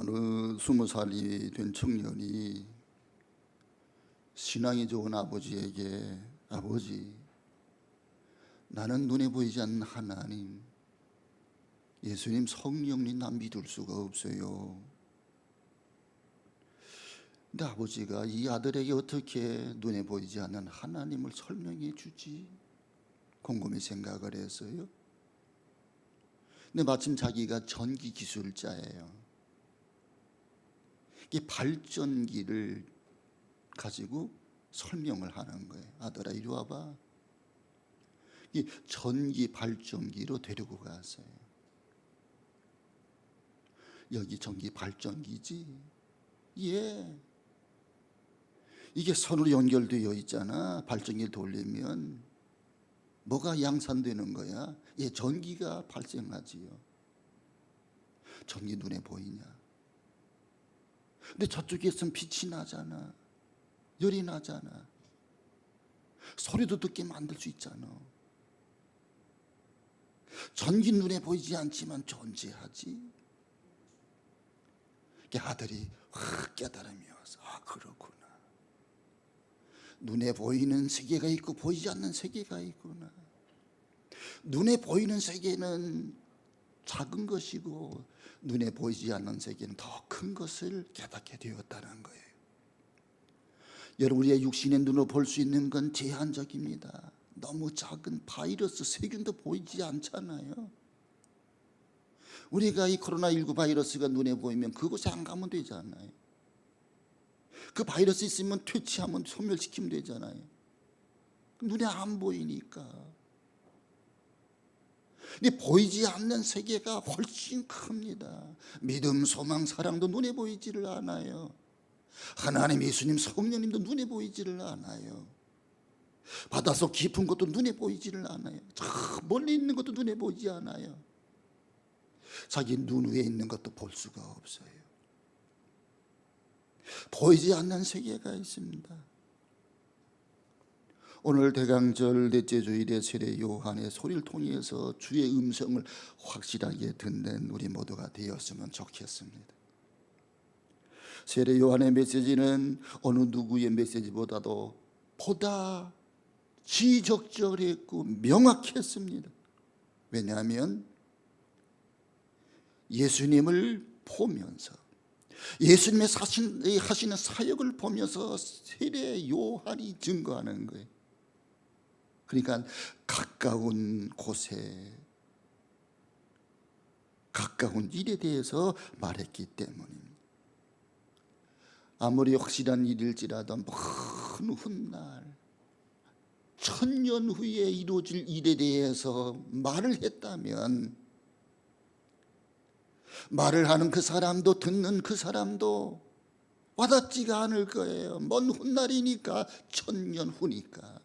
어느 20살이 된 청년이 신앙이 좋은 아버지에게, 아버지, 나는 눈에 보이지 않는 하나님, 예수님, 성령님 난 믿을 수가 없어요. 근데 아버지가 이 아들에게 어떻게 눈에 보이지 않는 하나님을 설명해 주지? 곰곰이 생각을 했어요. 근데 마침 자기가 전기 기술자예요. 이 발전기를 가지고 설명을 하는 거예요. 아들아, 이리 와봐. 이 전기 발전기로 데리고 갔어요. 여기 전기 발전기지? 예. 이게 선으로 연결되어 있잖아. 발전기를 돌리면 뭐가 양산되는 거야? 예, 전기가 발생하지요. 전기 눈에 보이냐? 근데 저쪽에서는 빛이 나잖아. 열이 나잖아. 소리도 듣게 만들 수 있잖아. 전기 눈에 보이지 않지만 존재하지. 아들이 확 깨달으면서, 아, 그렇구나. 눈에 보이는 세계가 있고 보이지 않는 세계가 있구나. 눈에 보이는 세계는 작은 것이고 눈에 보이지 않는 세계는 더 큰 것을 깨닫게 되었다는 거예요. 여러분, 우리의 육신의 눈으로 볼 수 있는 건 제한적입니다. 너무 작은 바이러스, 세균도 보이지 않잖아요. 우리가 이 코로나19 바이러스가 눈에 보이면 그곳에 안 가면 되잖아요. 그 바이러스 있으면 퇴치하면 소멸시키면 되잖아요. 눈에 안 보이니까. 근데 보이지 않는 세계가 훨씬 큽니다. 믿음, 소망, 사랑도 눈에 보이지를 않아요. 하나님, 예수님, 성령님도 눈에 보이지를 않아요. 바닷속 깊은 것도 눈에 보이지를 않아요. 저 멀리 있는 것도 눈에 보이지 않아요. 자기 눈 위에 있는 것도 볼 수가 없어요. 보이지 않는 세계가 있습니다. 오늘 대강절 넷째 주일의 세례 요한의 소리를 통해서 주의 음성을 확실하게 듣는 우리 모두가 되었으면 좋겠습니다. 세례 요한의 메시지는 어느 누구의 메시지보다도 보다 지적절했고 명확했습니다. 왜냐하면 예수님을 보면서, 예수님의 하시는 사역을 보면서 세례 요한이 증거하는 거예요. 그러니까 가까운 곳에, 가까운 일에 대해서 말했기 때문입니다. 아무리 확실한 일일지라도 먼 훗날, 1000년 후에 이루어질 일에 대해서 말을 했다면 말을 하는 그 사람도 듣는 그 사람도 와닿지가 않을 거예요. 먼 훗날이니까, 1000년 후니까.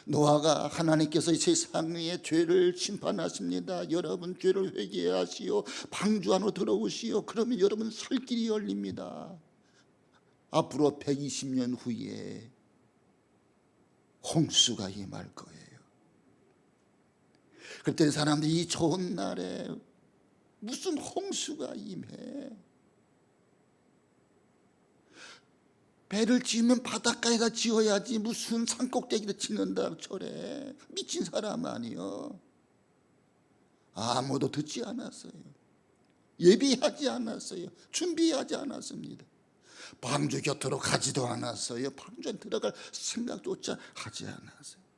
노아가 하나님께서 세상의 죄를 심판하십니다. 여러분 죄를 회개하시오. 방주 안으로 들어오시오. 그러면 여러분 살 길이 열립니다. 앞으로 120년 후에 홍수가 임할 거예요. 그때 사람들이 이 좋은 날에 무슨 홍수가 임해? 배를 지으면 바닷가에다 지어야지 무슨 산꼭대기를 짓는다 저래. 미친 사람 아니요. 아무도 듣지 않았어요. 예비하지 않았어요. 준비하지 않았습니다. 방주 곁으로 가지도 않았어요. 방주에 들어갈 생각조차 하지 않았어요.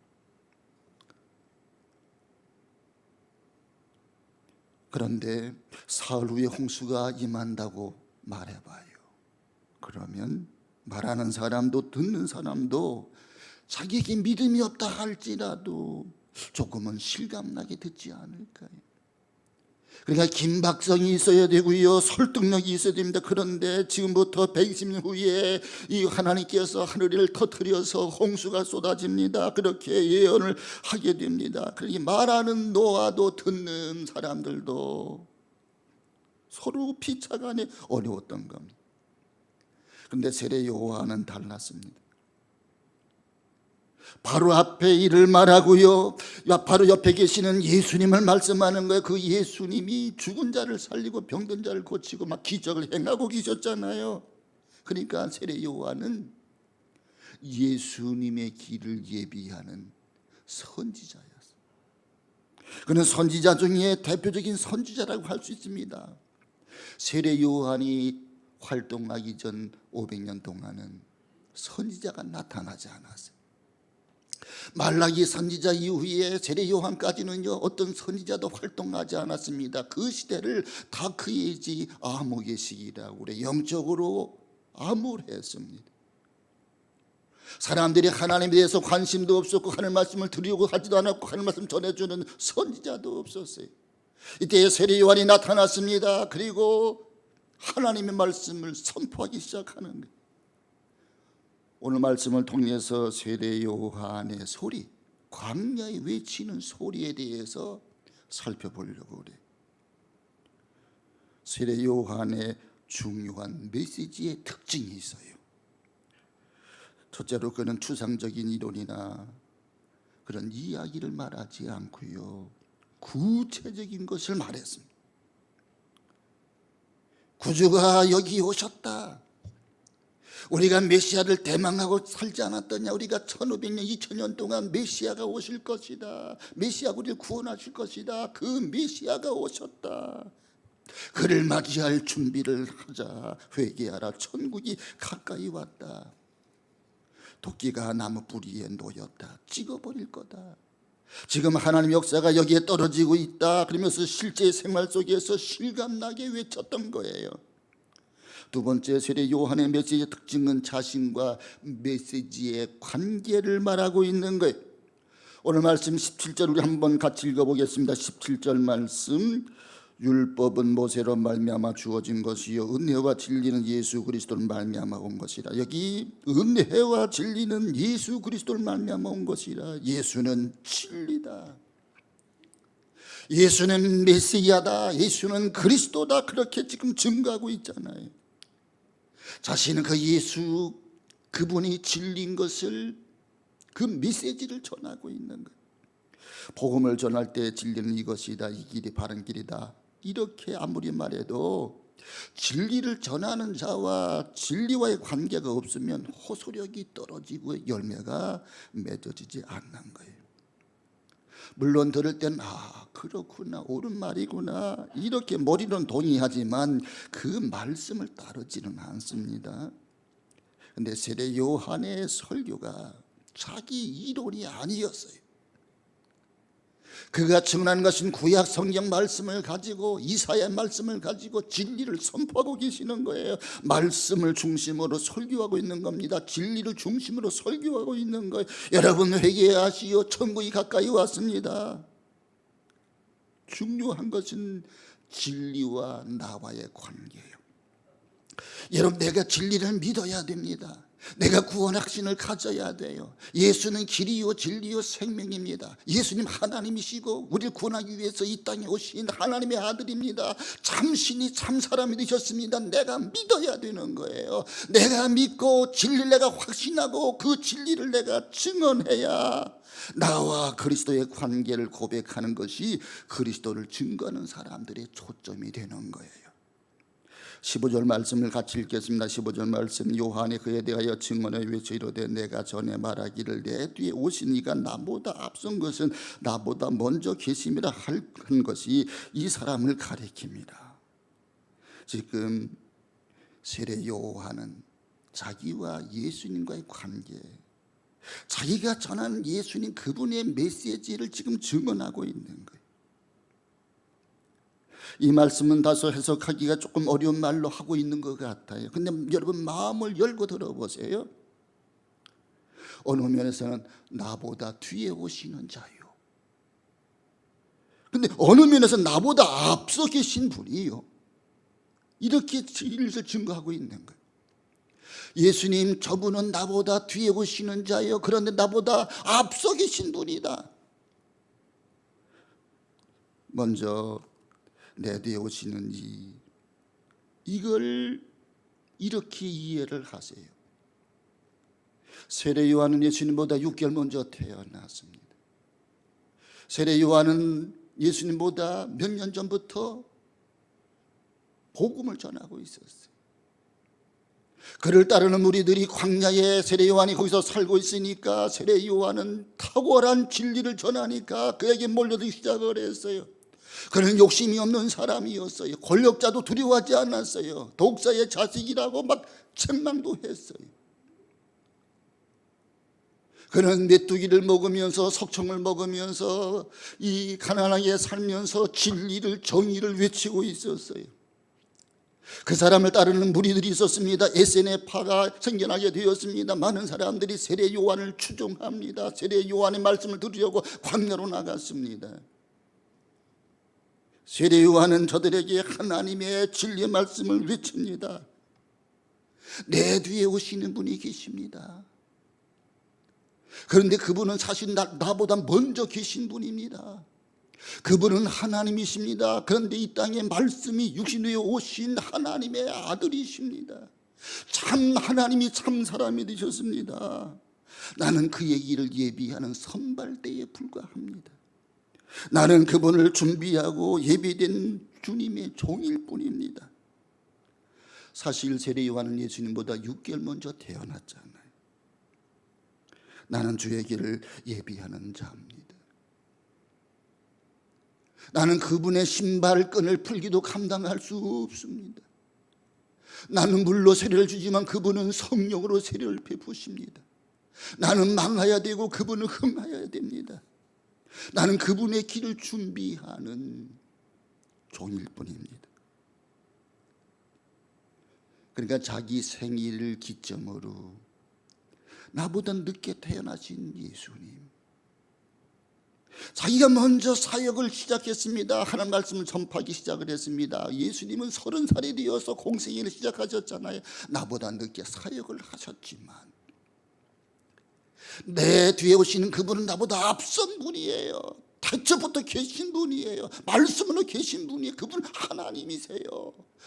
그런데 사흘 후에 홍수가 임한다고 말해봐요. 그러면 말하는 사람도 듣는 사람도 자기에게 믿음이 없다 할지라도 조금은 실감나게 듣지 않을까요? 그러니까 긴박성이 있어야 되고요, 설득력이 있어야 됩니다. 그런데 지금부터 120년 후에 이 하나님께서 하늘을 터뜨려서 홍수가 쏟아집니다. 그렇게 예언을 하게 됩니다. 그러니 말하는 노아도 듣는 사람들도 서로 피차간에 어려웠던 겁니다. 그런데 세례 요한은 달랐습니다. 바로 앞에 일을 말하고요, 바로 옆에 계시는 예수님을 말씀하는 거예요. 그 예수님이 죽은 자를 살리고 병든 자를 고치고 막 기적을 행하고 계셨잖아요. 그러니까 세례 요한은 예수님의 길을 예비하는 선지자였어요. 그는 선지자 중에 대표적인 선지자라고 할 수 있습니다. 세례 요한이 활동하기 전 500년 동안은 선지자가 나타나지 않았어요. 말라기 선지자 이후에 세례 요한까지는요, 어떤 선지자도 활동하지 않았습니다. 그 시대를 다크에이지 암흑의 시기라고 그래. 영적으로 암울했습니다. 사람들이 하나님에 대해서 관심도 없었고 하늘 말씀을 드리려고 하지도 않았고 하늘 말씀 전해주는 선지자도 없었어요. 이때 세례 요한이 나타났습니다. 그리고 하나님의 말씀을 선포하기 시작하는 거예요. 오늘 말씀을 통해서 세례 요한의 소리, 광야에 외치는 소리에 대해서 살펴보려고 그래요. 세례 요한의 중요한 메시지의 특징이 있어요. 첫째로 그는 추상적인 이론이나 그런 이야기를 말하지 않고요, 구체적인 것을 말했습니다. 구주가 여기 오셨다. 우리가 메시아를 대망하고 살지 않았더냐. 우리가 1500년 2000년 동안 메시아가 오실 것이다. 메시아가 우리를 구원하실 것이다. 그 메시아가 오셨다. 그를 맞이할 준비를 하자. 회개하라. 천국이 가까이 왔다. 도끼가 나무 뿌리에 놓였다. 찍어버릴 거다. 지금 하나님의 역사가 여기에 떨어지고 있다. 그러면서 실제 생활 속에서 실감나게 외쳤던 거예요. 두 번째, 세례 요한의 메시지의 특징은 자신과 메시지의 관계를 말하고 있는 거예요. 오늘 말씀 17절 우리 한번 같이 읽어보겠습니다. 17절 말씀. 율법은 모세로 말미암아 주어진 것이요 은혜와 진리는 예수 그리스도를 말미암아 온 것이라. 여기 은혜와 진리는 예수 그리스도를 말미암아 온 것이라. 예수는 진리다. 예수는 메시아다. 예수는 그리스도다. 그렇게 지금 증거하고 있잖아요. 자신은 그 예수, 그분이 진리인 것을, 그 메시지를 전하고 있는 거예요. 복음을 전할 때 진리는 이것이다. 이 길이 바른 길이다. 이렇게 아무리 말해도 진리를 전하는 자와 진리와의 관계가 없으면 호소력이 떨어지고 열매가 맺어지지 않는 거예요. 물론 들을 땐 그렇구나, 옳은 말이구나, 이렇게 머리로는 동의하지만 그 말씀을 따르지는 않습니다. 그런데 세례 요한의 설교가 자기 이론이 아니었어요. 그가 증언하는 것은 구약 성경 말씀을 가지고, 이사야 말씀을 가지고 진리를 선포하고 계시는 거예요. 말씀을 중심으로 설교하고 있는 겁니다. 진리를 중심으로 설교하고 있는 거예요. 여러분 회개하시오. 천국이 가까이 왔습니다. 중요한 것은 진리와 나와의 관계예요. 여러분, 내가 진리를 믿어야 됩니다. 내가 구원의 확신을 가져야 돼요. 예수는 길이요 진리요 생명입니다. 예수님 하나님이시고 우리를 구원하기 위해서 이 땅에 오신 하나님의 아들입니다. 참신이 참사람이 되셨습니다. 내가 믿어야 되는 거예요. 내가 믿고 진리를 내가 확신하고 그 진리를 내가 증언해야 나와 그리스도의 관계를 고백하는 것이 그리스도를 증거하는 사람들의 초점이 되는 거예요. 15절 말씀을 같이 읽겠습니다. 15절 말씀. 요한이 그에 대하여 증언해 외쳐 이르되 내가 전에 말하기를 내 뒤에 오신 이가 나보다 앞선 것은 나보다 먼저 계심이라 한 것이 이 사람을 가리킵니다. 지금 세례 요한은 자기와 예수님과의 관계, 자기가 전하는 예수님 그분의 메시지를 지금 증언하고 있는 거예요. 이 말씀은 다소 해석하기가 조금 어려운 말로 하고 있는 것 같아요. 근데 여러분 마음을 열고 들어보세요. 어느 면에서는 나보다 뒤에 오시는 자요. 근데 어느 면에서 나보다 앞서 계신 분이요. 이렇게 진리를 증거하고 있는 거예요. 예수님, 저분은 나보다 뒤에 오시는 자요. 그런데 나보다 앞서 계신 분이다. 먼저 내 뒤에 오시는 이걸 이렇게 이해를 하세요. 세례 요한은 예수님보다 6개월 먼저 태어났습니다. 세례 요한은 예수님보다 몇 년 전부터 복음을 전하고 있었어요. 그를 따르는 무리들이 광야에 세례 요한이 거기서 살고 있으니까 세례 요한은 탁월한 진리를 전하니까 그에게 몰려들기 시작을 했어요. 그는 욕심이 없는 사람이었어요. 권력자도 두려워하지 않았어요. 독사의 자식이라고 막 책망도 했어요. 그는 메뚜기를 먹으면서 석청을 먹으면서 이 가난하게 살면서 진리를 정의를 외치고 있었어요. 그 사람을 따르는 무리들이 있었습니다. SNF파가 생겨나게 되었습니다. 많은 사람들이 세례 요한을 추종합니다. 세례 요한의 말씀을 들으려고 광야로 나갔습니다. 세례 요한은 저들에게 하나님의 진리의 말씀을 외칩니다. 내 뒤에 오시는 분이 계십니다. 그런데 그분은 사실 나보다 먼저 계신 분입니다. 그분은 하나님이십니다. 그런데 이 땅에 말씀이 육신에 오신 하나님의 아들이십니다. 참 하나님이 참 사람이 되셨습니다. 나는 그의 일을 예비하는 선발대에 불과합니다. 나는 그분을 준비하고 예비된 주님의 종일 뿐입니다. 사실 세례 요한은 예수님보다 6개월 먼저 태어났잖아요. 나는 주의 길을 예비하는 자입니다. 나는 그분의 신발끈을 풀기도 감당할 수 없습니다. 나는 물로 세례를 주지만 그분은 성령으로 세례를 베푸십니다. 나는 망해야 되고 그분은 흥하여야 됩니다. 나는 그분의 길을 준비하는 종일 뿐입니다. 그러니까 자기 생일을 기점으로 나보다 늦게 태어나신 예수님, 자기가 먼저 사역을 시작했습니다. 하나님 말씀을 전파하기 시작을 했습니다. 예수님은 30살이 되어서 공생애를 시작하셨잖아요. 나보다 늦게 사역을 하셨지만 내 뒤에 오시는 그분은 나보다 앞선 분이에요. 태초부터 계신 분이에요. 말씀으로 계신 분이에요. 그분 하나님이세요.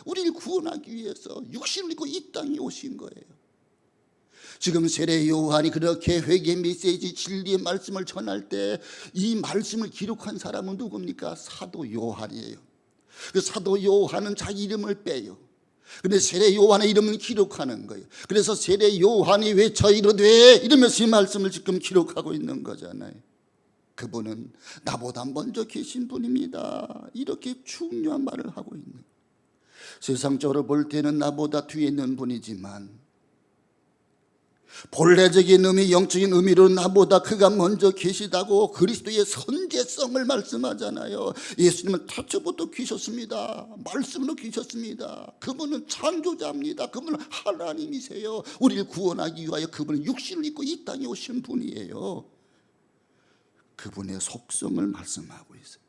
우리를 구원하기 위해서 육신을 입고 이 땅에 오신 거예요. 지금 세례 요한이 그렇게 회개 메시지 진리의 말씀을 전할 때 이 말씀을 기록한 사람은 누굽니까? 사도 요한이에요. 그 사도 요한은 자기 이름을 빼요. 근데 세례 요한의 이름은 기록하는 거예요. 그래서 세례 요한이 외쳐 이르되 이러면서 이 말씀을 지금 기록하고 있는 거잖아요. 그분은 나보다 먼저 계신 분입니다. 이렇게 중요한 말을 하고 있는 거예요. 세상적으로 볼 때는 나보다 뒤에 있는 분이지만 본래적인 의미, 영적인 의미로 나보다 그가 먼저 계시다고 그리스도의 선제성을 말씀하잖아요. 예수님은 태초부터 계셨습니다. 말씀으로 계셨습니다. 그분은 창조자입니다. 그분은 하나님이세요. 우리를 구원하기 위하여 그분은 육신을 입고 이 땅에 오신 분이에요. 그분의 속성을 말씀하고 있어요.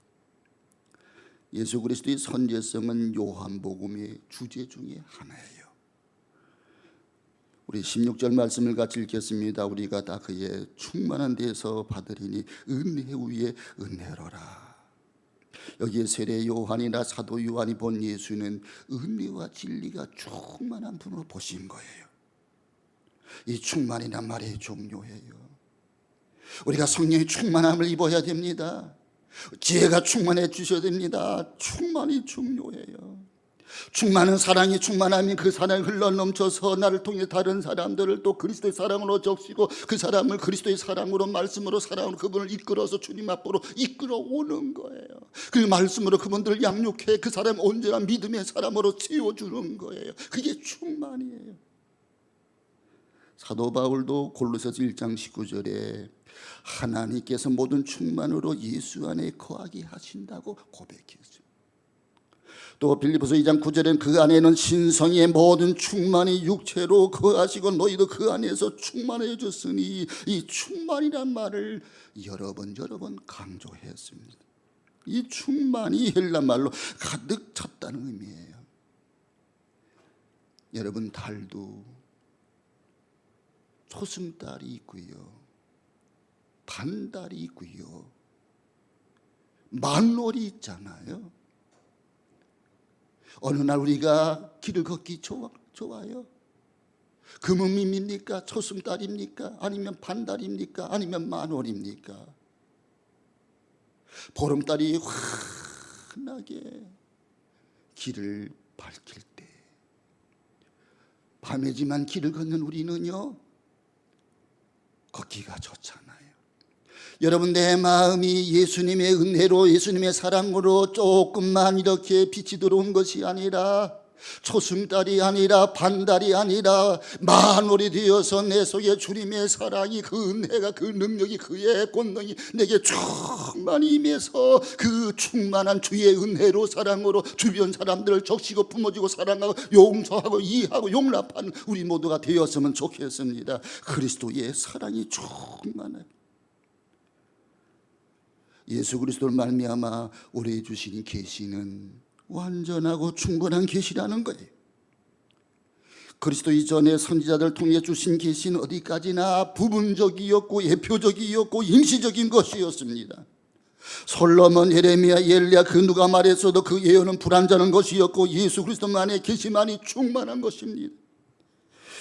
예수 그리스도의 선제성은 요한복음의 주제 중에 하나예요. 우리 16절 말씀을 같이 읽겠습니다. 우리가 다 그의 충만한 데에서 받으리니 은혜 위에 은혜로라. 여기에 세례 요한이나 사도 요한이 본 예수는 은혜와 진리가 충만한 분으로 보신 거예요. 이 충만이란 말이 중요해요. 우리가 성령의 충만함을 입어야 됩니다. 지혜가 충만해 주셔야 됩니다. 충만이 중요해요. 충만한 사랑이 충만하면 그 사랑이 흘러넘쳐서 나를 통해 다른 사람들을 또 그리스도의 사랑으로 적시고 그 사람을 그리스도의 사랑으로 말씀으로 사랑으로 그분을 이끌어서 주님 앞으로 이끌어오는 거예요. 그 말씀으로 그분들을 양육해 그 사람 언제나 믿음의 사람으로 세워주는 거예요. 그게 충만이에요. 사도 바울도 골로새서 1장 19절에 하나님께서 모든 충만으로 예수 안에 거하게 하신다고 고백했어요. 또 빌립보서 2장 9절엔 그 안에는 신성의 모든 충만이 육체로 거하시고 너희도 그 안에서 충만해졌으니 이 충만이란 말을 여러 번 강조했습니다. 이 충만이 헬라 말로 가득 찼다는 의미예요. 여러분, 달도 초승달이 있고요, 반달이 있고요, 만월이 있잖아요. 어느 날 우리가 길을 걷기 좋아요. 금음입니까? 초승달입니까? 아니면 반달입니까? 아니면 만월입니까? 보름달이 환하게 길을 밝힐 때, 밤이지만 길을 걷는 우리는요, 걷기가 좋잖아요. 여러분, 내 마음이 예수님의 은혜로, 예수님의 사랑으로 조금만 이렇게 빛이 들어온 것이 아니라, 초승달이 아니라 반달이 아니라 만월이 되어서 내 속에 주님의 사랑이, 그 은혜가, 그 능력이, 그의 권능이 내게 충만히 임해서 그 충만한 주의 은혜로, 사랑으로 주변 사람들을 적시고 품어주고 사랑하고 용서하고 이해하고 용납하는 우리 모두가 되었으면 좋겠습니다. 그리스도의 사랑이 충만해요. 예수 그리스도를 말미암아 우리에게 주신 계시는 완전하고 충분한 계시라는 거예요. 그리스도 이전에 선지자들 통해 주신 계시는 어디까지나 부분적이었고 예표적이었고 임시적인 것이었습니다. 솔로몬, 예레미야, 엘리야, 그 누가 말했어도 그 예언은 불완전한 것이었고 예수 그리스도만의 계시만이 충만한 것입니다.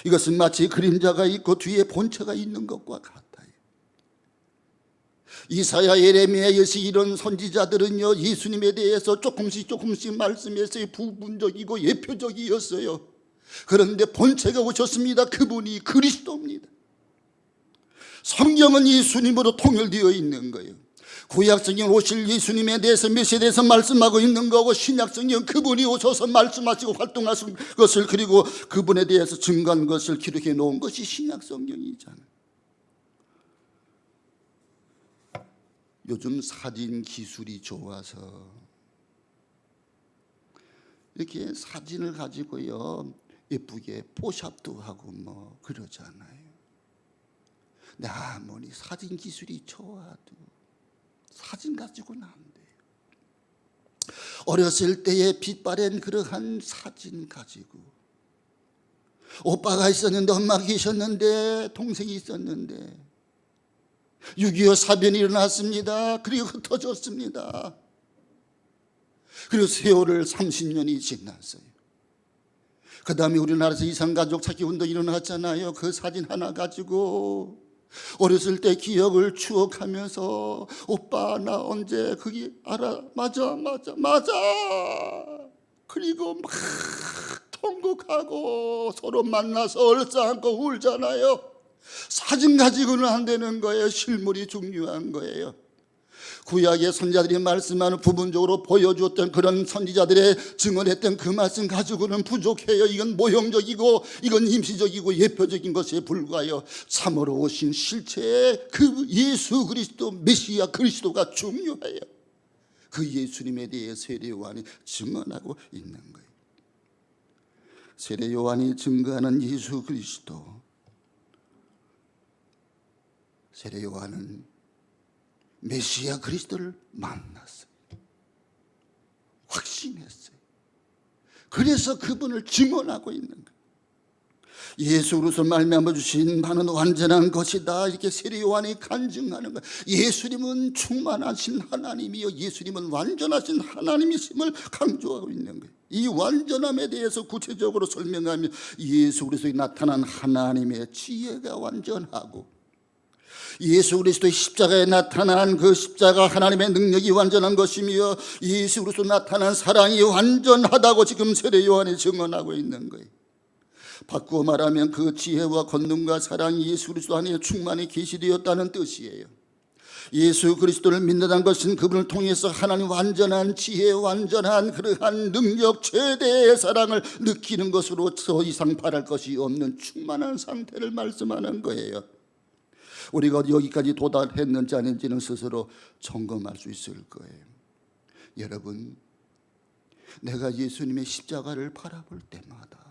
이것은 마치 그림자가 있고 뒤에 본체가 있는 것과 같아요. 이사야, 예레미야, 예시 이런 선지자들은요, 예수님에 대해서 조금씩 말씀했어요. 부분적이고 예표적이었어요. 그런데 본체가 오셨습니다. 그분이 그리스도입니다. 성경은 예수님으로 통일되어 있는 거예요. 구약성경 오실 예수님에 대해서 메시아에 대해서 말씀하고 있는 거고, 신약성경 그분이 오셔서 말씀하시고 활동하신 것을, 그리고 그분에 대해서 증거한 것을 기록해 놓은 것이 신약성경이잖아요. 요즘 사진 기술이 좋아서 이렇게 사진을 가지고요, 예쁘게 포샵도 하고 뭐 그러잖아요. 근데 아무리 사진 기술이 좋아도 사진 가지고는 안 돼요. 어렸을 때의 빛바랜 그러한 사진 가지고, 오빠가 있었는데, 엄마가 계셨는데, 동생이 있었는데 6.25 사변이 일어났습니다. 그리고 흩어졌습니다. 그리고 세월을 30년이 지났어요. 그 다음에 우리나라에서 이산가족 찾기 운동이 일어났잖아요. 그 사진 하나 가지고 어렸을 때 기억을 추억하면서, 오빠 나 언제 그게 알아? 맞아. 그리고 막 통곡하고 서로 만나서 얼싸안고 울잖아요. 사진 가지고는 안 되는 거예요. 실물이 중요한 거예요. 구약의 선지자들이 말씀하는, 부분적으로 보여주었던 그런 선지자들의 증언했던 그 말씀 가지고는 부족해요. 이건 모형적이고, 이건 임시적이고 예표적인 것에 불과하여 참으로 오신 실체의 그 예수 그리스도, 메시아 그리스도가 중요해요. 그 예수님에 대해 세례 요한이 증언하고 있는 거예요. 세례 요한이 증거하는 예수 그리스도, 세례 요한은 메시아 그리스도를 만났어요. 확신했어요. 그래서 그분을 증언하고 있는 거예요. 예수 그리스도 말미암아 주신 바는 완전한 것이다, 이렇게 세례 요한이 간증하는 거예요. 예수님은 충만하신 하나님이요, 예수님은 완전하신 하나님이심을 강조하고 있는 거예요. 이 완전함에 대해서 구체적으로 설명하면, 예수 그리스도에 나타난 하나님의 지혜가 완전하고, 예수 그리스도의 십자가에 나타난 그 십자가 하나님의 능력이 완전한 것이며, 예수 그리스도 나타난 사랑이 완전하다고 지금 세례 요한이 증언하고 있는 거예요. 바꾸어 말하면 그 지혜와 권능과 사랑이 예수 그리스도 안에 충만히 계시되었다는 뜻이에요. 예수 그리스도를 믿는다는 것은 그분을 통해서 하나님 완전한 지혜, 완전한 그러한 능력, 최대의 사랑을 느끼는 것으로 더 이상 바랄 것이 없는 충만한 상태를 말씀하는 거예요. 우리가 여기까지 도달했는지 아닌지는 스스로 점검할 수 있을 거예요. 여러분, 내가 예수님의 십자가를 바라볼 때마다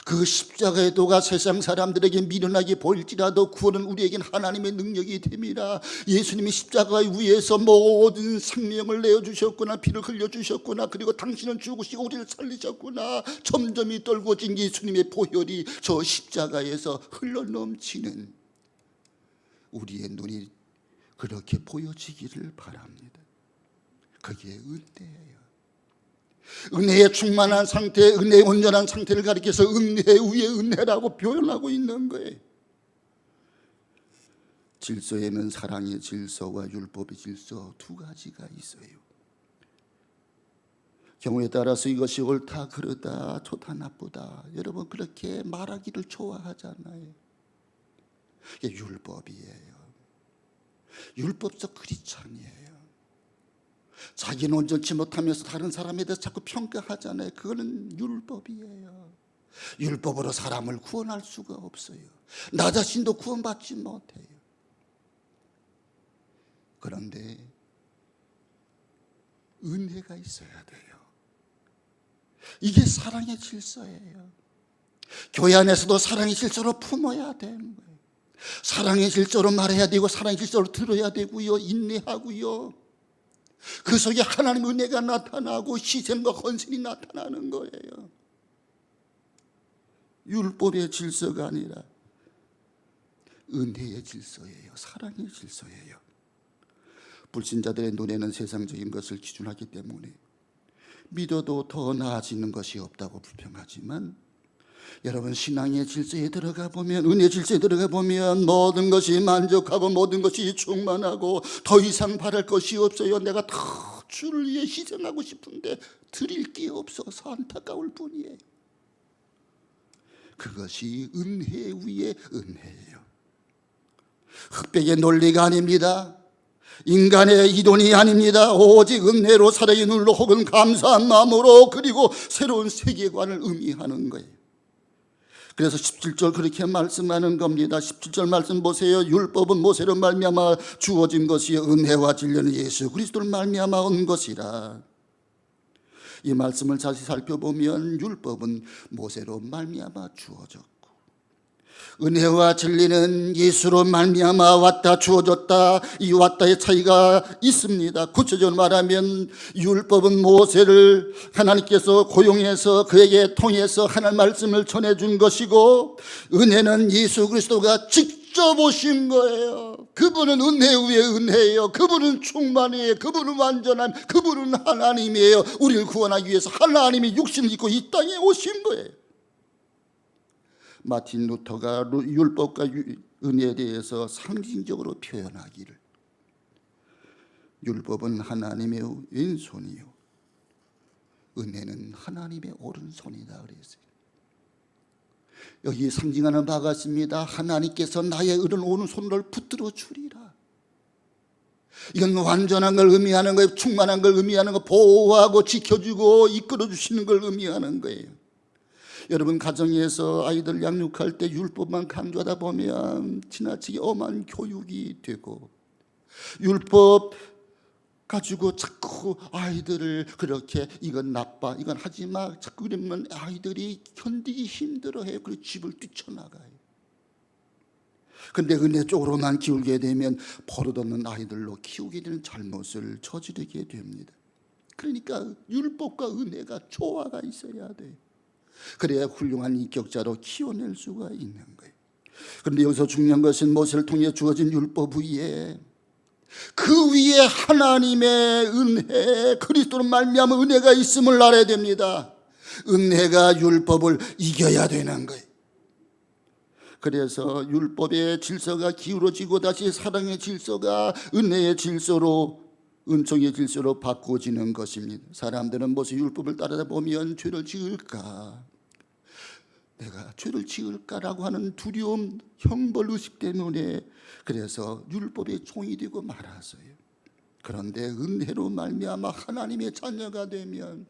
그 십자가의 도가 세상 사람들에게 미련하게 보일지라도 구원은 우리에겐 하나님의 능력이 됩니다. 예수님이 십자가 위에서 모든 생명을 내어주셨구나, 피를 흘려주셨구나, 그리고 당신은 죽으시고 우리를 살리셨구나. 점점이 떨궈진 예수님의 보혈이 저 십자가에서 흘러넘치는 우리의 눈이 그렇게 보여지기를 바랍니다. 그게 은혜예요. 은혜에 충만한 상태, 은혜에 온전한 상태를 가리켜서 은혜 위에 은혜라고 표현하고 있는 거예요. 질서에는 사랑의 질서와 율법의 질서 두 가지가 있어요. 경우에 따라서 이것이 옳다, 그르다, 좋다, 나쁘다, 여러분 그렇게 말하기를 좋아하잖아요. 이게 율법이에요. 율법적 크리스찬이에요. 자기는 온전치 못하면서 다른 사람에 대해서 자꾸 평가하잖아요. 그거는 율법이에요. 율법으로 사람을 구원할 수가 없어요. 나 자신도 구원받지 못해요. 그런데 은혜가 있어야 돼요. 이게 사랑의 질서예요. 교회 안에서도 사랑의 질서로 품어야 되는 거예요. 사랑의 질서로 말해야 되고 사랑의 질서로 들어야 되고요. 인내하고요. 그 속에 하나님의 은혜가 나타나고 희생과 헌신이 나타나는 거예요. 율법의 질서가 아니라 은혜의 질서예요. 사랑의 질서예요. 불신자들의 눈에는 세상적인 것을 기준하기 때문에 믿어도 더 나아지는 것이 없다고 불평하지만, 여러분 신앙의 질서에 들어가 보면, 은혜 질서에 들어가 보면 모든 것이 만족하고 모든 것이 충만하고 더 이상 바랄 것이 없어요. 내가 더 주를 위해 희생하고 싶은데 드릴 게 없어서 안타까울 뿐이에요. 그것이 은혜 위에 은혜예요. 흑백의 논리가 아닙니다. 인간의 이론이 아닙니다. 오직 은혜로 살아의 눈으로 혹은 감사한 마음으로, 그리고 새로운 세계관을 의미하는 거예요. 그래서 17절 그렇게 말씀하는 겁니다. 17절 말씀 보세요. 율법은 모세로 말미암아 주어진 것이요 은혜와 진리는 예수 그리스도를 말미암아 온 것이라. 이 말씀을 다시 살펴보면 율법은 모세로 말미암아 주어졌고 은혜와 진리는 예수로 말미암아 왔다 주어졌다. 이 왔다의 차이가 있습니다. 구체적으로 말하면 율법은 모세를 하나님께서 고용해서 그에게 통해서 하나님 말씀을 전해준 것이고, 은혜는 예수 그리스도가 직접 오신 거예요. 그분은 은혜 위에 은혜예요. 그분은 충만이에요. 그분은 완전함, 그분은 하나님이에요. 우리를 구원하기 위해서 하나님이 육신을 입고 이 땅에 오신 거예요. 마틴 루터가 율법과 은혜에 대해서 상징적으로 표현하기를, 율법은 하나님의 왼손이요 은혜는 하나님의 오른손이다 그랬어요. 여기 상징하는 바가 있습니다. 하나님께서 나의 오른손을 붙들어 주리라. 이건 완전한 걸 의미하는 거예요. 충만한 걸 의미하는 거, 보호하고 지켜주고 이끌어 주시는 걸 의미하는 거예요. 여러분 가정에서 아이들 양육할 때 율법만 강조하다 보면 지나치게 엄한 교육이 되고, 율법 가지고 자꾸 아이들을 그렇게 이건 나빠, 이건 하지 마, 자꾸 그러면 아이들이 견디기 힘들어해요. 그리고 집을 뛰쳐나가요. 그런데 은혜 쪽으로만 키우게 되면 버릇없는 아이들로 키우게 되는 잘못을 저지르게 됩니다. 그러니까 율법과 은혜가 조화가 있어야 돼요. 그래야 훌륭한 인격자로 키워낼 수가 있는 거예요. 그런데 여기서 중요한 것은 모세를 통해 주어진 율법 위에, 그 위에 하나님의 은혜, 그리스도로 말미암아 은혜가 있음을 알아야 됩니다. 은혜가 율법을 이겨야 되는 거예요. 그래서 율법의 질서가 기울어지고 다시 사랑의 질서가 은혜의 질서로, 은총의 질서로 바꿔지는 것입니다. 사람들은 모세 율법을 따르다 보면 죄를 지을까, 내가 죄를 지을까라고 하는 두려움, 형벌의식 때문에 그래서 율법의 종이 되고 말았어요. 그런데 은혜로 말미암아 하나님의 자녀가 되면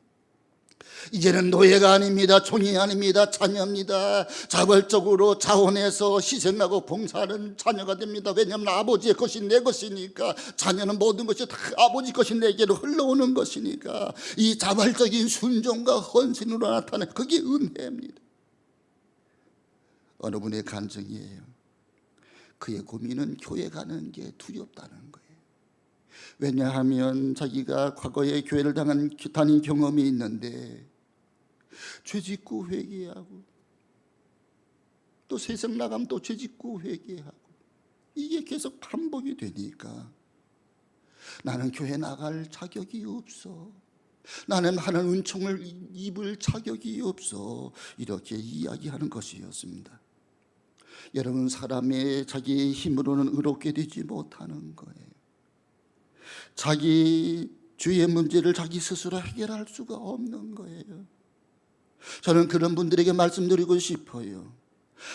이제는 노예가 아닙니다. 종이 아닙니다. 자녀입니다. 자발적으로 자원해서 희생하고 봉사하는 자녀가 됩니다. 왜냐하면 아버지의 것이 내 것이니까. 자녀는 모든 것이 다 아버지 것이 내게로 흘러오는 것이니까. 이 자발적인 순종과 헌신으로 나타나는 그게 은혜입니다. 어느 분의 간증이에요. 그의 고민은 교회 가는 게 두렵다는 거예요. 왜냐하면 자기가 과거에 교회를 다닌 경험이 있는데 죄짓고 회개하고 또 세상 나가면 또 죄짓고 회개하고 이게 계속 반복이 되니까 나는 교회 나갈 자격이 없어. 나는 하나님 은총을 입을 자격이 없어. 이렇게 이야기하는 것이었습니다. 여러분, 사람의 자기의 힘으로는 의롭게 되지 못하는 거예요. 자기 주의 문제를 자기 스스로 해결할 수가 없는 거예요. 저는 그런 분들에게 말씀드리고 싶어요.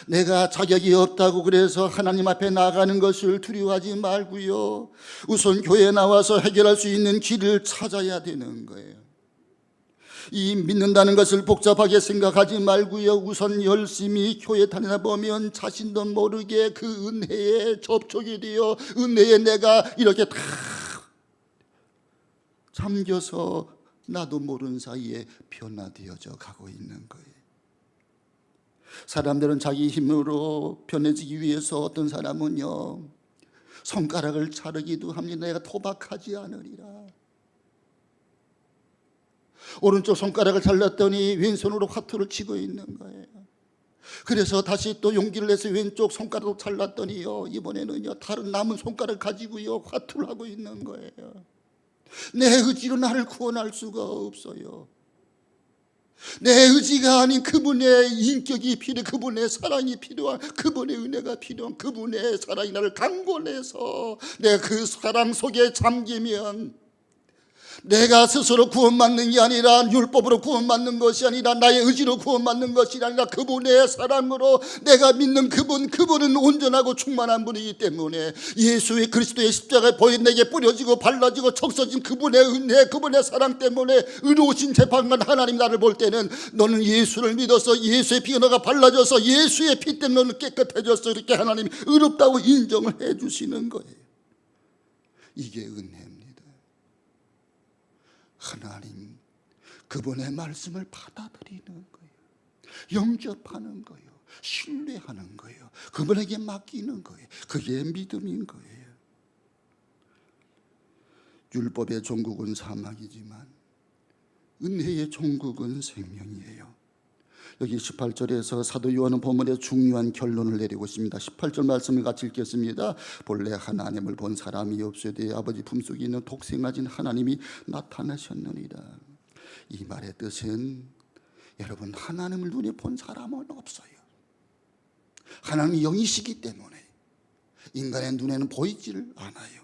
내가 자격이 없다고 그래서 하나님 앞에 나가는 것을 두려워하지 말고요, 우선 교회에 나와서 해결할 수 있는 길을 찾아야 되는 거예요. 이 믿는다는 것을 복잡하게 생각하지 말고요, 우선 열심히 교회 다니다 보면 자신도 모르게 그 은혜에 접촉이 되어 은혜에 내가 이렇게 다 잠겨서 나도 모르는 사이에 변화되어져 가고 있는 거예요. 사람들은 자기 힘으로 변해지기 위해서 어떤 사람은요, 손가락을 자르기도 합니다. 내가 토박하지 않으리라. 오른쪽 손가락을 잘랐더니 왼손으로 화투를 치고 있는 거예요. 그래서 다시 또 용기를 내서 왼쪽 손가락을 잘랐더니요, 이번에는요 다른 남은 손가락을 가지고요 화투를 하고 있는 거예요. 내 의지로 나를 구원할 수가 없어요. 내 의지가 아닌 그분의 인격이 필요해, 그분의 사랑이 필요한, 그분의 은혜가 필요한, 그분의 사랑이 나를 강권해서 내가 그 사랑 속에 잠기면, 내가 스스로 구원받는 게 아니라 율법으로 구원받는 것이 아니라 나의 의지로 구원받는 것이 아니라 그분의 사랑으로 내가 믿는 그분은 온전하고 충만한 분이기 때문에 예수의 그리스도의 십자가에 보여 내게 뿌려지고 발라지고 적셔진 그분의 은혜, 그분의 사랑 때문에 의로우신 재판관 하나님 나를 볼 때는 너는 예수를 믿어서 예수의 피가 너가 발라져서 예수의 피 때문에 너는 깨끗해졌어, 이렇게 하나님 의롭다고 인정을 해주시는 거예요. 이게 은혜입니다. 하나님 그분의 말씀을 받아들이는 거예요. 영접하는 거예요. 신뢰하는 거예요. 그분에게 맡기는 거예요. 그게 믿음인 거예요. 율법의 종국은 사망이지만 은혜의 종국은 생명이에요. 여기 18절에서 사도 요한은 본문에 중요한 결론을 내리고 있습니다. 18절 말씀을 같이 읽겠습니다. 본래 하나님을 본 사람이 없으되 아버지 품속에 있는 독생하신 하나님이 나타나셨느니라. 이 말의 뜻은 여러분, 하나님을 눈에 본 사람은 없어요. 하나님이 영이시기 때문에 인간의 눈에는 보이지를 않아요.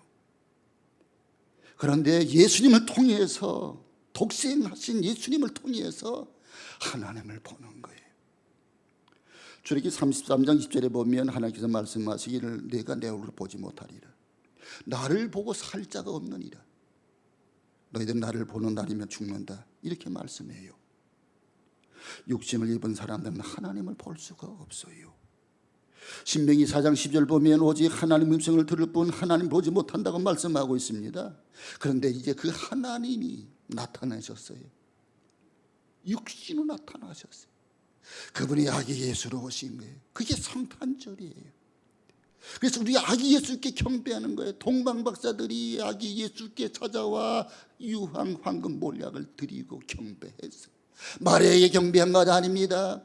그런데 예수님을 통해서, 독생하신 예수님을 통해서 하나님을 보는 거예요. 출애굽기 33장 20절에 보면 하나님께서 말씀하시기를 내가 내 얼굴을 보지 못하리라. 나를 보고 살 자가 없느니라. 너희들 나를 보는 날이면 죽는다. 이렇게 말씀해요. 육신을 입은 사람들은 하나님을 볼 수가 없어요. 신명기 4장 10절 보면 오직 하나님 음성을 들을 뿐 하나님 보지 못한다고 말씀하고 있습니다. 그런데 이제 그 하나님이 나타나셨어요. 육신으로 나타나셨어요. 그분이 아기 예수로 오신 거예요. 그게 성탄절이에요. 그래서 우리 아기 예수께 경배하는 거예요. 동방박사들이 아기 예수께 찾아와 유황, 황금, 몰약을 드리고 경배했어요. 마리아에게 경배한 것 아닙니다.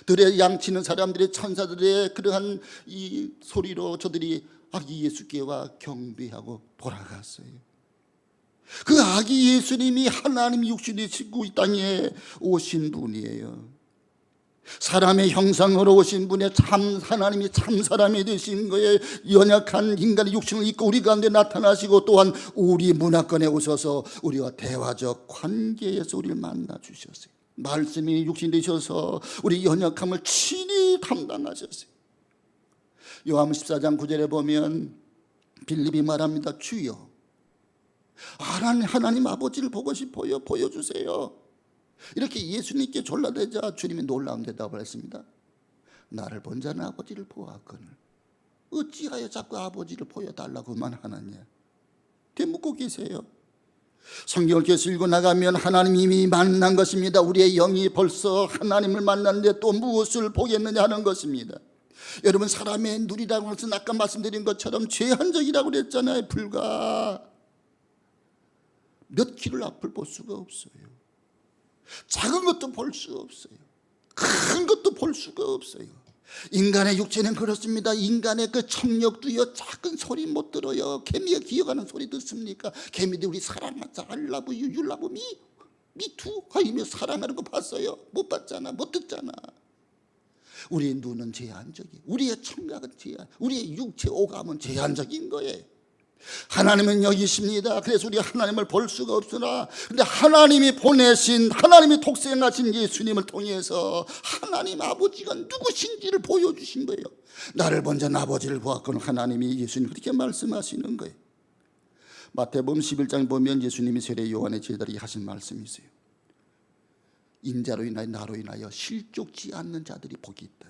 들에 양치는 사람들의, 천사들의 그러한 이 소리로 저들이 아기 예수께와 경배하고 돌아갔어요. 그 아기 예수님이 하나님 육신이 지고 이 땅에 오신 분이에요. 사람의 형상으로 오신 분의 참 하나님이 참 사람이 되신 거예요. 연약한 인간의 육신을 입고 우리 가운데 나타나시고 또한 우리 문화권에 오셔서 우리와 대화적 관계에서 우리를 만나 주셨어요. 말씀이 육신 되셔서 우리 연약함을 친히 담당하셨어요. 요한복음 14장 9절에 보면 빌립이 말합니다. 주여, 하나님 아버지를 보고 싶어요. 보여주세요. 이렇게 예수님께 졸라대자 주님이 놀라운 대답을 했습니다. 나를 본 자는 아버지를 보았거늘 어찌하여 자꾸 아버지를 보여달라고만 하느냐. 되묻고 계세요. 성경을 계속 읽고 나가면 하나님 이미 만난 것입니다. 우리의 영이 벌써 하나님을 만났는데 또 무엇을 보겠느냐 하는 것입니다. 여러분, 사람의 눈이라고 해서 아까 말씀드린 것처럼 제한적이라고 그랬잖아요. 불과 몇 킬로 앞을 볼 수가 없어요. 작은 것도 볼 수 없어요. 큰 것도 볼 수가 없어요. 인간의 육체는 그렇습니다. 인간의 그 청력도요, 작은 소리 못 들어요. 개미가 기어가는 소리 듣습니까? 개미들이 우리 사랑하자, I love you, you love me, 하이며 사랑하는 거 봤어요? 못 봤잖아. 못 듣잖아. 우리의 눈은 제한적이에요. 우리의 청각은 우리의 육체 오감은 제한적인 거예요. 하나님은 여기십니다. 그래서 우리가 하나님을 볼 수가 없으나, 근데 하나님이 보내신, 하나님이 독생하신 예수님을 통해서 하나님 아버지가 누구신지를 보여주신 거예요. 나를 먼저 아버지를 보았거늘 하나님이 예수님 그렇게 말씀하시는 거예요. 마태복음 11장 보면 예수님이 세례 요한의 제자들에게 하신 말씀이 있어요. 인자로 인하여 나로 인하여 실족지 않는 자들이 복이 있다.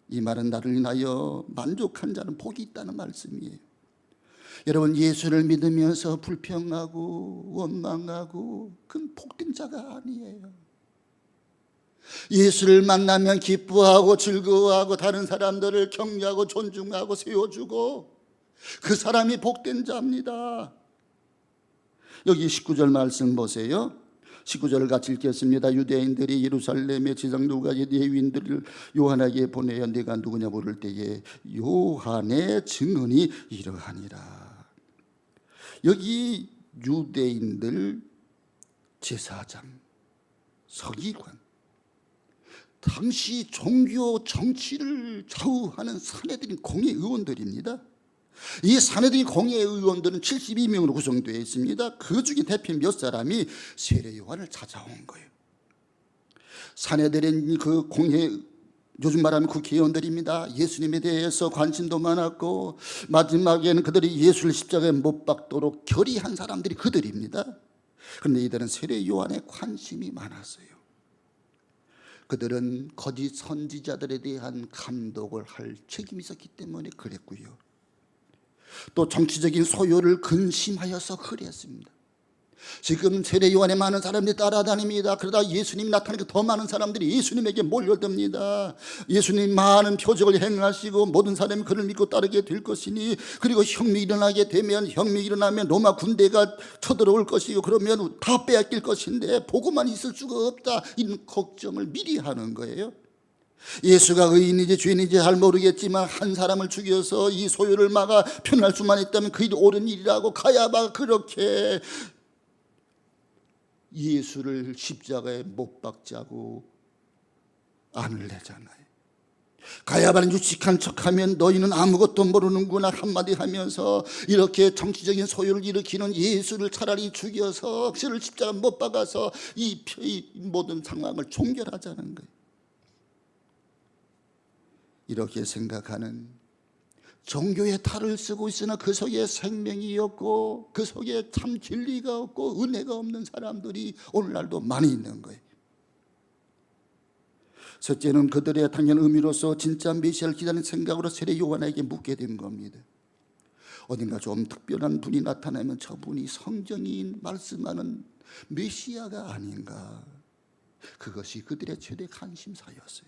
이 말은 나를 인하여 만족한 자는 복이 있다는 말씀이에요. 여러분, 예수를 믿으면서 불평하고 원망하고 그건 복된 자가 아니에요. 예수를 만나면 기뻐하고 즐거워하고 다른 사람들을 격려하고 존중하고 세워주고 그 사람이 복된 자입니다. 여기 19절 말씀 보세요. 19절을 같이 읽겠습니다. 유대인들이 예루살렘의 지상 누가 레위인들을 요한에게 보내어 네가 누구냐 물을 때에 요한의 증언이 이러하니라. 여기 유대인들 제사장, 서기관, 당시 종교 정치를 좌우하는 사내들인 공의 의원들입니다. 이 사내들인 공의 의원들은 72명으로 구성되어 있습니다. 그 중에 대표 몇 사람이 세례 요한을 찾아온 거예요. 사내들인 그 공의, 요즘 말하면 국회의원들입니다. 예수님에 대해서 관심도 많았고 마지막에는 그들이 예수를 십자가에 못 박도록 결의한 사람들이 그들입니다. 그런데 이들은 세례 요한에 관심이 많았어요. 그들은 거짓 선지자들에 대한 감독을 할 책임이 있었기 때문에 그랬고요. 또 정치적인 소요를 근심하여서 그랬습니다. 지금 세례 요한에 많은 사람들이 따라다닙니다. 그러다 예수님이 나타나니까 더 많은 사람들이 예수님에게 몰려듭니다. 예수님 많은 표적을 행하시고 모든 사람이 그를 믿고 따르게 될 것이니, 그리고 혁명이 일어나게 되면, 혁명이 일어나면 로마 군대가 쳐들어올 것이고 그러면 다 빼앗길 것인데 보고만 있을 수가 없다, 이런 걱정을 미리 하는 거예요. 예수가 의인인지 죄인인지 잘 모르겠지만 한 사람을 죽여서 이 소요를 막아 편할 수만 있다면 그게 옳은 일이라고 가야바가 그렇게 예수를 십자가에 못 박자고 안을 내잖아요. 가야바는 유식한 척하면 너희는 아무것도 모르는구나 한마디 하면서 이렇게 정치적인 소요를 일으키는 예수를 차라리 죽여서 그를 십자가에 못 박아서 이 모든 상황을 종결하자는 거예요. 이렇게 생각하는, 종교의 탈을 쓰고 있으나 그 속에 생명이 없고 그 속에 참 진리가 없고 은혜가 없는 사람들이 오늘날도 많이 있는 거예요. 셋째는 그들의 당연 의미로서 진짜 메시아를 기다리는 생각으로 세례 요한에게 묻게 된 겁니다. 어딘가 좀 특별한 분이 나타나면 저분이 성경이 말씀하는 메시아가 아닌가, 그것이 그들의 최대 관심사였어요.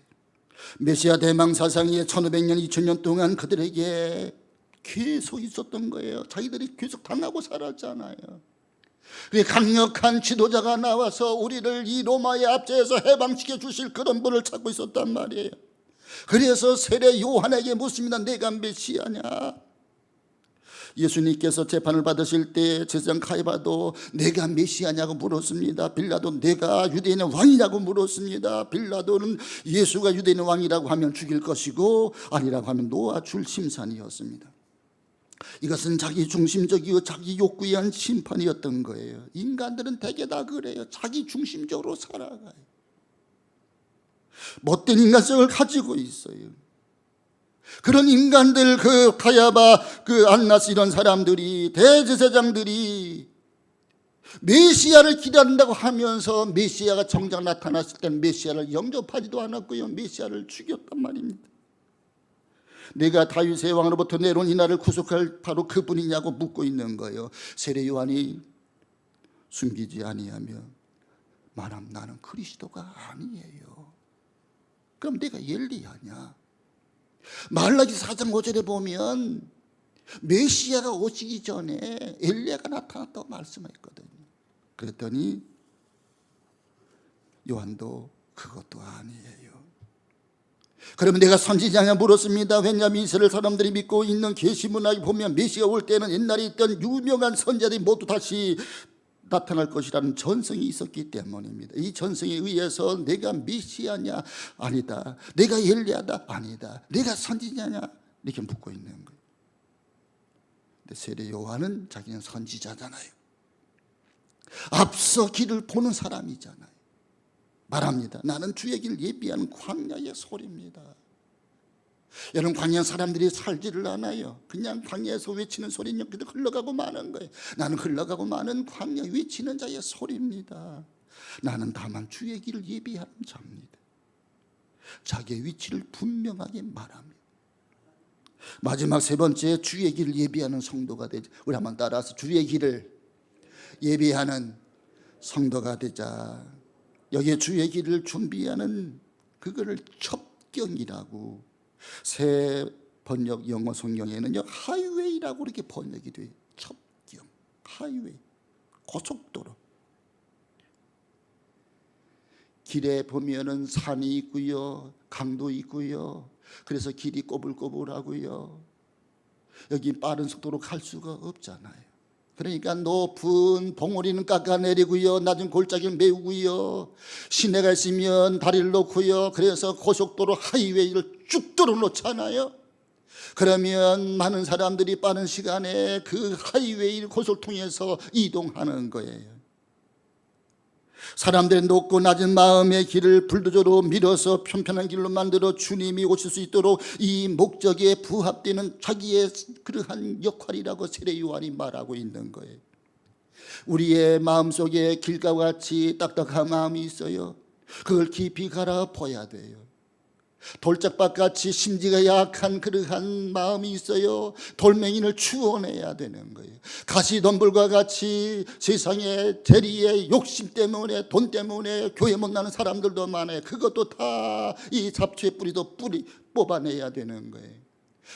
메시아 대망 사상이 1500년 2000년 동안 그들에게 계속 있었던 거예요. 자기들이 계속 당하고 살았잖아요. 강력한 지도자가 나와서 우리를 이 로마의 압제에서 해방시켜 주실 그런 분을 찾고 있었단 말이에요. 그래서 세례 요한에게 묻습니다. 내가 메시아냐? 예수님께서 재판을 받으실 때 제사장 가야바도 내가 메시아냐고 물었습니다. 빌라도 내가 유대인의 왕이냐고 물었습니다. 빌라도는 예수가 유대인의 왕이라고 하면 죽일 것이고 아니라고 하면 놓아줄 심산이었습니다. 이것은 자기 중심적이고 자기 욕구에 의한 심판이었던 거예요. 인간들은 대개 다 그래요. 자기 중심적으로 살아가요. 못된 인간성을 가지고 있어요. 그런 인간들, 그 가야바, 그 안나스 이런 사람들이, 대제사장들이 메시아를 기다린다고 하면서 메시아가 정작 나타났을 때는 메시아를 영접하지도 않았고요, 메시아를 죽였단 말입니다. 내가 다윗의 왕으로부터 내려온 이 나라를 구속할 바로 그분이냐고 묻고 있는 거예요. 세례 요한이 숨기지 아니하며 말하면 나는 그리스도가 아니에요. 그럼 내가 엘리야냐? 말라기 4장 5절에 보면 메시아가 오시기 전에 엘리야가 나타났다고 말씀했거든요. 그랬더니 요한도 그것도 아니에요. 그러면 내가 선지자냐 물었습니다. 왜냐하면 이스라엘 사람들이 믿고 있는 계시 문학에 보면 메시아 올 때는 옛날에 있던 유명한 선지자들이 모두 다시 나타날 것이라는 전성이 있었기 때문입니다. 이 전성에 의해서 내가 메시아냐? 아니다. 내가 엘리야다? 아니다. 내가 선지자냐? 이렇게 묻고 있는 거예요. 근데 세례 요한은 자기는 선지자잖아요. 앞서 길을 보는 사람이잖아요. 말합니다. 나는 주의 길 예비하는 광야의 소리입니다. 여러분, 광야 사람들이 살지를 않아요. 그냥 광야에서 외치는 소리는 그대로 흘러가고 마는 거예요. 나는 흘러가고 마는 광야 외치는 자의 소리입니다. 나는 다만 주의 길을 예비하는 자입니다. 자기의 위치를 분명하게 말합니다. 마지막 세 번째, 주의 길을 예비하는 성도가 되자. 우리 한번 따라서 주의 길을 예비하는 성도가 되자. 여기에 주의 길을 준비하는 그거를 첩경이라고, 새 번역 영어 성경에는요 하이웨이라고 이렇게 번역이 돼요. 첩경, 하이웨이, 고속도로. 길에 보면은 산이 있고요, 강도 있고요. 그래서 길이 꼬불꼬불하고요. 여기 빠른 속도로 갈 수가 없잖아요. 그러니까 높은 봉우리는 깎아내리고요, 낮은 골짜기를 메우고요, 시내가 있으면 다리를 놓고요. 그래서 고속도로 하이웨이를 쭉 뚫어놓잖아요. 그러면 많은 사람들이 빠른 시간에 그 하이웨이 고속을 통해서 이동하는 거예요. 사람들의 높고 낮은 마음의 길을 불도저로 밀어서 편편한 길로 만들어 주님이 오실 수 있도록 이 목적에 부합되는 자기의 그러한 역할이라고 세례 요한이 말하고 있는 거예요. 우리의 마음속에 길과 같이 딱딱한 마음이 있어요. 그걸 깊이 갈아보아야 돼요. 돌짝밭같이 심지가 약한 그러한 마음이 있어요. 돌멩이를 추워내야 되는 거예요. 가시덤불과 같이 세상의 대리의 욕심 때문에, 돈 때문에 교회 못 나는 사람들도 많아요. 그것도 다 이 잡초의 뿌리도 뽑아내야 되는 거예요.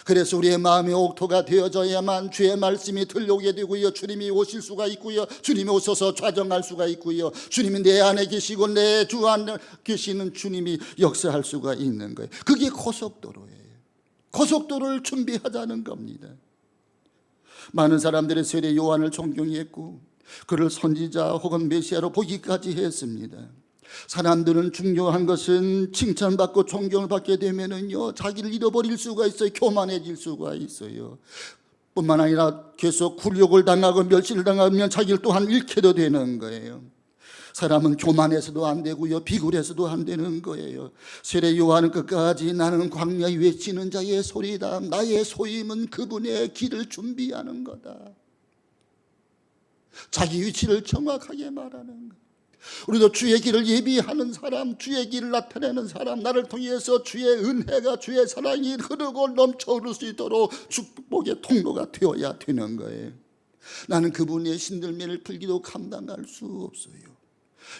그래서 우리의 마음의 옥토가 되어져야만 주의 말씀이 들려오게 되고요, 주님이 오실 수가 있고요, 주님이 오셔서 좌정할 수가 있고요, 주님이 내 안에 계시고 내 주 안에 계시는 주님이 역사할 수가 있는 거예요. 그게 고속도로예요. 고속도로를 준비하자는 겁니다. 많은 사람들이 세례 요한을 존경했고 그를 선지자 혹은 메시아로 보기까지 했습니다. 사람들은 중요한 것은 칭찬받고 존경을 받게 되면은요 자기를 잃어버릴 수가 있어요. 교만해질 수가 있어요. 뿐만 아니라 계속 굴욕을 당하고 멸시를 당하면 자기를 또한 잃게도 되는 거예요. 사람은 교만해서도 안 되고요, 비굴해서도 안 되는 거예요. 세례 요한은 끝까지 나는 광야에 외치는 자의 소리다. 나의 소임은 그분의 길을 준비하는 거다. 자기 위치를 정확하게 말하는 거예요. 우리도 주의 길을 예비하는 사람, 주의 길을 나타내는 사람, 나를 통해서 주의 은혜가, 주의 사랑이 흐르고 넘쳐 흐를 수 있도록 축복의 통로가 되어야 되는 거예요. 나는 그분의 신들매를 풀기도 감당할 수 없어요.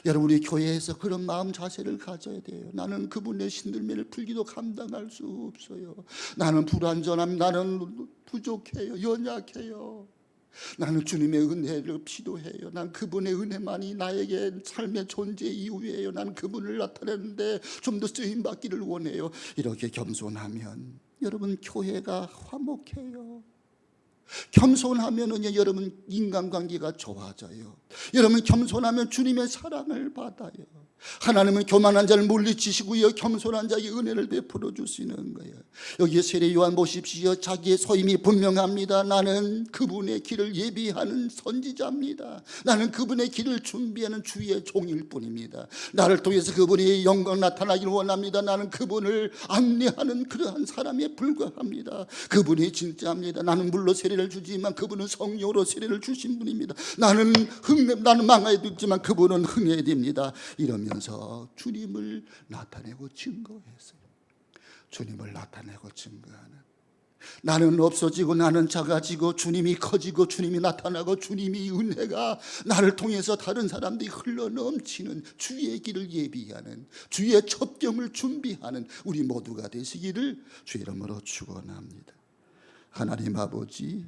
여러분, 우리 교회에서 그런 마음 자세를 가져야 돼요. 나는 그분의 신들매를 풀기도 감당할 수 없어요. 나는 불완전함, 나는 부족해요, 연약해요. 나는 주님의 은혜를 필요해요. 난 그분의 은혜만이 나에게 삶의 존재 이유예요. 난 그분을 나타내는데 좀 더 쓰임받기를 원해요. 이렇게 겸손하면 여러분 교회가 화목해요. 겸손하면은요 여러분 인간관계가 좋아져요. 여러분 겸손하면 주님의 사랑을 받아요. 하나님은 교만한 자를 물리치시고요 겸손한 자에게 은혜를 베풀어 주시는 거예요. 여기에 세례 요한 보십시오. 자기의 소임이 분명합니다. 나는 그분의 길을 예비하는 선지자입니다. 나는 그분의 길을 준비하는 주의 종일 뿐입니다. 나를 통해서 그분이 영광 나타나기를 원합니다. 나는 그분을 안내하는 그러한 사람에 불과합니다. 그분이 진짜입니다. 나는 물로 세례를 주지만 그분은 성령으로 세례를 주신 분입니다. 나는 망하게 되지만 그분은 흥해야 됩니다. 이러면서 주님을 나타내고 증거했어요. 주님을 나타내고 증거하는, 나는 없어지고 나는 작아지고 주님이 커지고 주님이 나타나고 주님이 은혜가 나를 통해서 다른 사람들이 흘러넘치는 주의 길을 예비하는, 주의 첩경을 준비하는 우리 모두가 되시기를 주의 이름으로 축원합니다. 하나님 아버지,